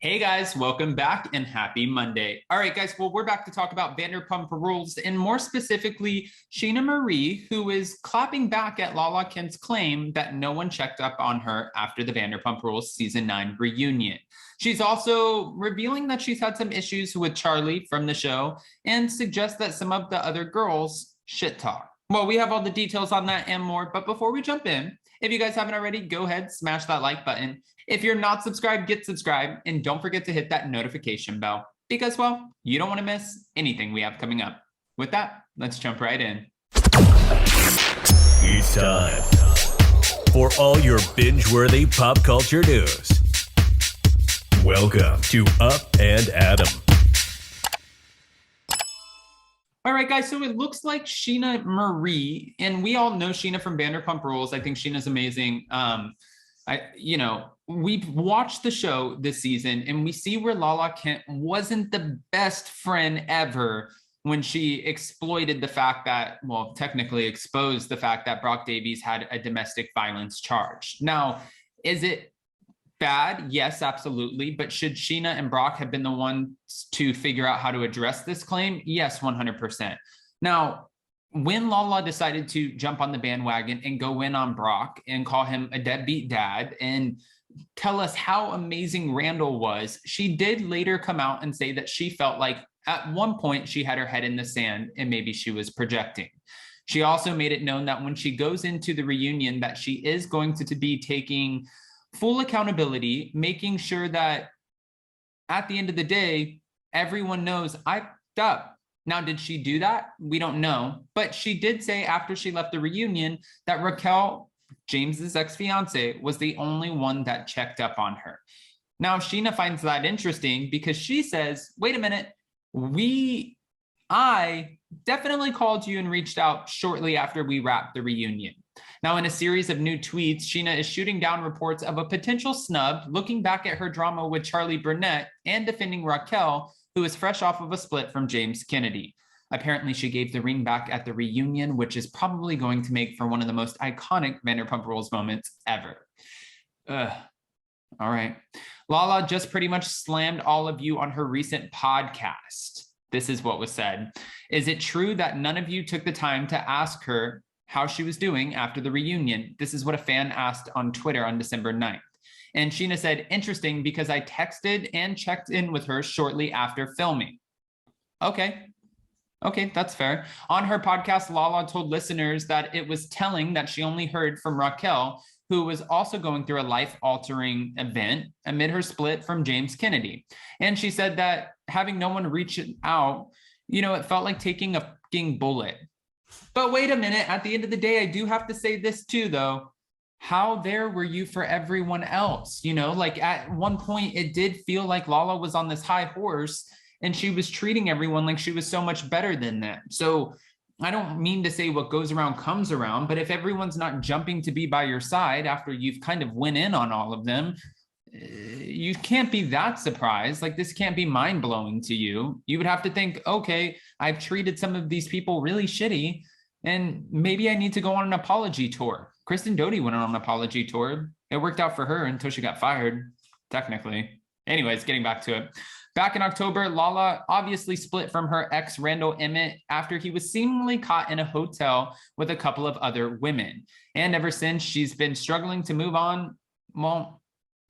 Hey guys, welcome back and happy Monday. All right, guys, well, we're back to talk about Vanderpump Rules and more specifically, Scheana Marie, who is clapping back at Lala Kent's claim that no one checked up on her after the Vanderpump Rules season 9 reunion. She's also revealing that she's had some issues with Charlie from the show and suggests that some of the other girls shit talk. Well, we have all the details on that and more, but before we jump in, if you guys haven't already, go ahead, smash that like button. If you're not subscribed, get subscribed, and don't forget to hit that notification bell because, well, you don't want to miss anything we have coming up. With that, let's jump right in. It's time for all your binge-worthy pop culture news. Welcome to Up and Adam. All right, guys, so it looks like Scheana Marie, and we all know Scheana from Vanderpump Rules. I think Sheena's amazing. We've watched the show this season and we see where Lala Kent wasn't the best friend ever when she exploited the fact that, well, technically exposed the fact that Brock Davies had a domestic violence charge. Now, is it bad? Yes, absolutely. But should Scheana and Brock have been the ones to figure out how to address this claim? Yes, 100%. Now, when Lala decided to jump on the bandwagon and go in on Brock and call him a deadbeat dad and tell us how amazing Randall was, she did later come out and say that she felt like at one point she had her head in the sand and maybe she was projecting. She also made it known that when she goes into the reunion that she is going to be taking full accountability, making sure that at the end of the day, everyone knows I fucked up. Now, did she do that? We don't know. But she did say after she left the reunion that Raquel, James's ex-fiance, was the only one that checked up on her. Now, Scheana finds that interesting because she says, wait a minute, I definitely called you and reached out shortly after we wrapped the reunion. Now, in a series of new tweets, Scheana is shooting down reports of a potential snub, looking back at her drama with Charlie Burnett and defending Raquel, who is fresh off of a split from James Kennedy. Apparently, she gave the ring back at the reunion, which is probably going to make for one of the most iconic Vanderpump Rules moments ever. All right. Lala just pretty much slammed all of you on her recent podcast. This is what was said. Is it true that none of you took the time to ask her how she was doing after the reunion? This is what a fan asked on Twitter on December 9th. And Scheana said, interesting, because I texted and checked in with her shortly after filming. Okay, that's fair. On her podcast, Lala told listeners that it was telling that she only heard from Raquel, who was also going through a life-altering event amid her split from James Kennedy. And she said that having no one reach out, it felt like taking a fucking bullet. But wait a minute, at the end of the day, I do have to say this too, though. How there were you for everyone else? Like at one point, it did feel like Lala was on this high horse and she was treating everyone like she was so much better than them. So I don't mean to say what goes around comes around, but if everyone's not jumping to be by your side after you've kind of went in on all of them, you can't be that surprised. Like this can't be mind-blowing to you. You would have to think, okay, I've treated some of these people really shitty and maybe I need to go on an apology tour. Kristen Doty went on an apology tour. It worked out for her until she got fired, technically. Anyways, getting back to it. Back in October, Lala obviously split from her ex, Randall Emmett, after he was seemingly caught in a hotel with a couple of other women. And ever since, she's been struggling to move on. Well,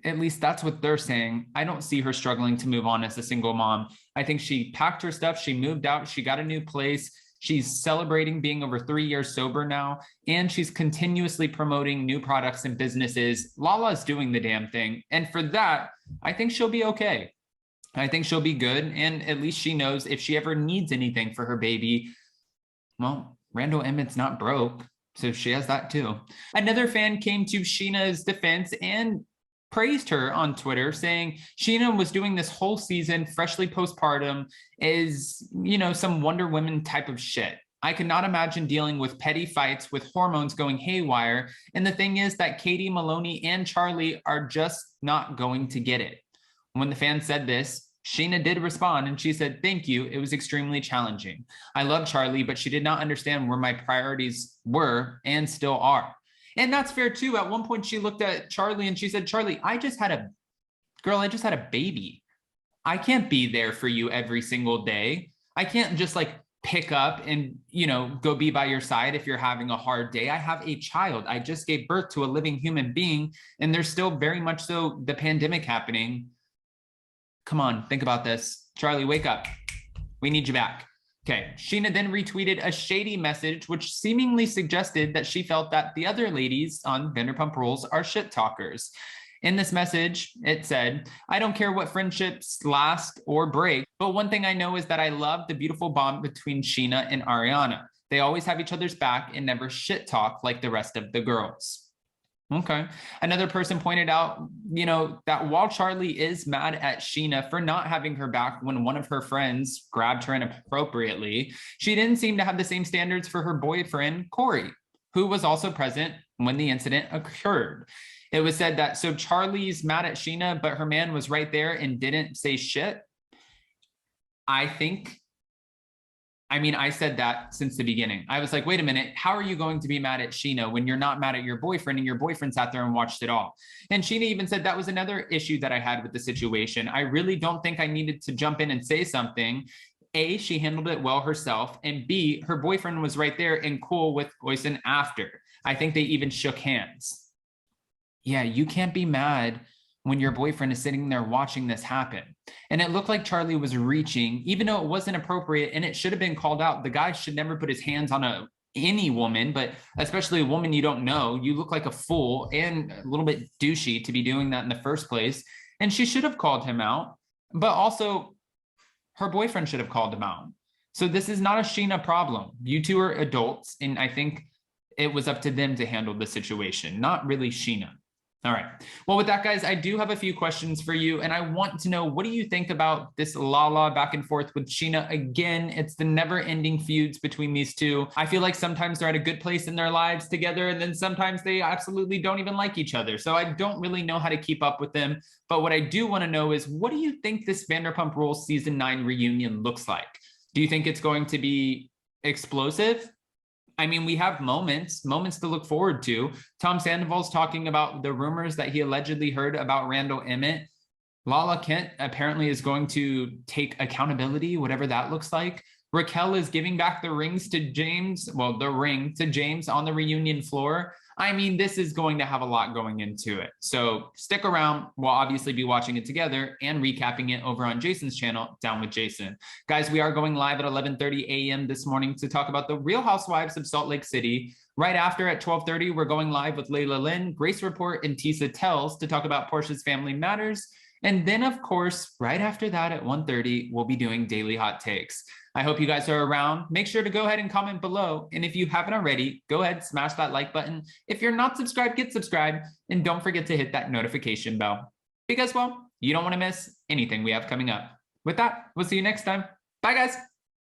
at least that's what they're saying. I don't see her struggling to move on as a single mom. I think she packed her stuff, she moved out, she got a new place. She's celebrating being over 3 years sober now, and she's continuously promoting new products and businesses. Lala's doing the damn thing. And for that, I think she'll be okay. I think she'll be good. And at least she knows if she ever needs anything for her baby, well, Randall Emmett's not broke. So she has that too. Another fan came to Scheana's defense and praised her on Twitter, saying Scheana was doing this whole season freshly postpartum is, some Wonder Woman type of shit. I cannot imagine dealing with petty fights with hormones going haywire. And the thing is that Katie, Maloney, and Charlie are just not going to get it. When the fan said this, Scheana did respond and she said, thank you. It was extremely challenging. I love Charlie, but she did not understand where my priorities were and still are. And that's fair too. At one point she looked at Charlie and she said, Charlie, I just had a girl, I just had a baby. I can't be there for you every single day. I can't just like pick up and, go be by your side if you're having a hard day. I have a child. I just gave birth to a living human being, and there's still very much so the pandemic happening. Come on, think about this. Charlie, wake up. We need you back. Okay, Scheana then retweeted a shady message, which seemingly suggested that she felt that the other ladies on Vanderpump Rules are shit talkers. In this message, it said, I don't care what friendships last or break, but one thing I know is that I love the beautiful bond between Scheana and Ariana. They always have each other's back and never shit talk like the rest of the girls. Okay. Another person pointed out, that while Charlie is mad at Scheana for not having her back when one of her friends grabbed her inappropriately, she didn't seem to have the same standards for her boyfriend, Corey, who was also present when the incident occurred. It was said that, so Charlie's mad at Scheana, but her man was right there and didn't say shit. I said that since the beginning. I was like, wait a minute, how are you going to be mad at Scheana when you're not mad at your boyfriend and your boyfriend sat there and watched it all? And Scheana even said that was another issue that I had with the situation. I really don't think I needed to jump in and say something. A, she handled it well herself, and B, her boyfriend was right there and cool with Oysen after. I think they even shook hands. Yeah, you can't be mad when your boyfriend is sitting there watching this happen. And it looked like Charlie was reaching, even though it wasn't appropriate and it should have been called out. The guy should never put his hands on any woman, but especially a woman you don't know. You look like a fool and a little bit douchey to be doing that in the first place. And she should have called him out, but also her boyfriend should have called him out. So this is not a Scheana problem. You two are adults, and I think it was up to them to handle the situation, not really Scheana. All right. Well, with that, guys, I do have a few questions for you, and I want to know, what do you think about this Lala back and forth with Scheana? Again, it's the never-ending feuds between these two. I feel like sometimes they're at a good place in their lives together, and then sometimes they absolutely don't even like each other. So I don't really know how to keep up with them. But what I do want to know is, what do you think this Vanderpump Rules Season 9 reunion looks like? Do you think it's going to be explosive? I mean, we have moments to look forward to. Tom Sandoval's talking about the rumors that he allegedly heard about Randall Emmett. Lala Kent apparently is going to take accountability, whatever that looks like. Raquel is giving back the rings to James, well, the ring to James on the reunion floor. I mean, this is going to have a lot going into it. So stick around. We'll obviously be watching it together and recapping it over on Jason's channel, Down with Jason. Guys, we are going live at 11:30 a.m. this morning to talk about the Real Housewives of Salt Lake City. Right after at 12:30, we're going live with Layla Lynn, Grace Report, and Tisa Tells to talk about Portia's Family Matters. And then, of course, right after that at 1:30, we'll be doing Daily Hot Takes. I hope you guys are around. Make sure to go ahead and comment below. And if you haven't already, go ahead, smash that like button. If you're not subscribed, get subscribed. And don't forget to hit that notification bell, because, well, you don't want to miss anything we have coming up. With that, we'll see you next time. Bye, guys.